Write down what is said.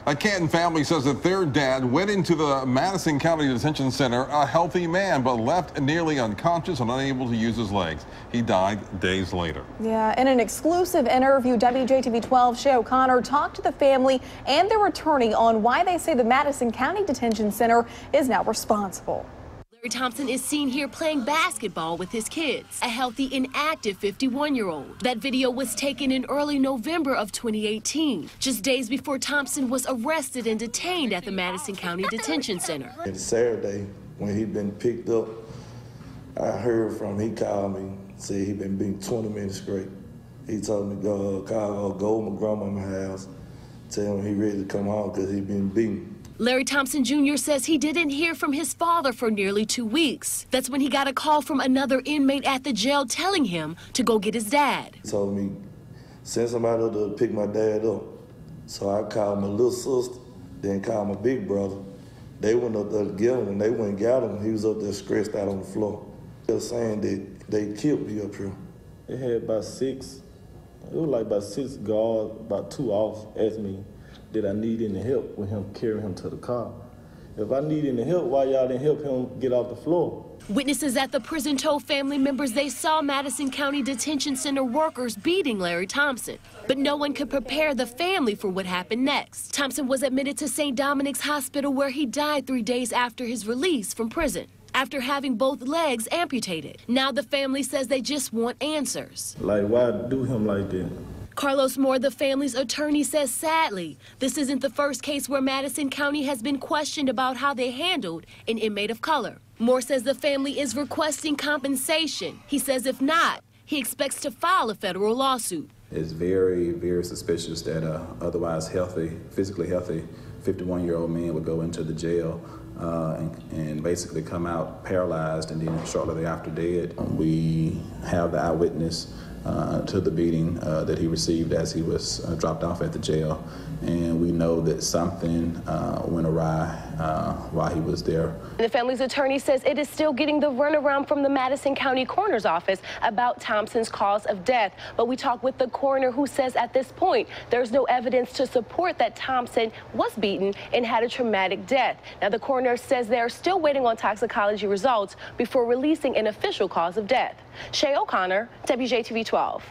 A Canton family says that their dad went into the Madison County Detention Center a healthy man, but left nearly unconscious and unable to use his legs. He died days later. Yeah, in an exclusive interview, WJTV-12 Shay O'Connor talked to the family and their attorney on why they say the Madison County Detention Center is now responsible. Larry Thompson is seen here playing basketball with his kids, a healthy and active 51-year-old. That video was taken in early November of 2018, just days before Thompson was arrested and detained at the Madison County Detention Center. And Saturday, when he'd been picked up, I heard from him, he called me, said he'd been beaten 20 minutes straight. He told me go to my grandmama's house, tell him he ready to come home because he'd been beaten. Larry Thompson Jr. says he didn't hear from his father for nearly 2 weeks. That's when he got a call from another inmate at the jail telling him to go get his dad. He told me, send somebody up to pick my dad up. So I called my little sister, then called my big brother. They went up there to get him, and they went and got him. He was up there stretched out on the floor. They were saying that they killed me up here. They had about 6 guards, about 2 off, asked me, did I need any help with him carrying him to the car? If I need any help, why y'all didn't help him get off the floor? Witnesses at the prison told family members they saw Madison County Detention Center workers beating Larry Thompson. But no one could prepare the family for what happened next. Thompson was admitted to St. Dominic's Hospital where he died 3 days after his release from prison, after having both legs amputated. Now the family says they just want answers. Like, why do him like that? Carlos Moore, the family's attorney, says sadly, this isn't the first case where Madison County has been questioned about how they handled an inmate of color. Moore says the family is requesting compensation. He says if not, he expects to file a federal lawsuit. It's very, very suspicious that otherwise healthy, physically healthy 51-year-old man would go into the jail and basically come out paralyzed and then shortly thereafter dead. We have the eyewitness to the beating that he received as he was dropped off at the jail, and we know that something went awry while he was there. The family's attorney says it is still getting the runaround from the Madison County Coroner's Office about Thompson's cause of death, but we talked with the coroner who says at this point there's no evidence to support that Thompson was beaten and had a traumatic death. Now the coroner says they are still waiting on toxicology results before releasing an official cause of death. Shay O'Connor, WJTV 12.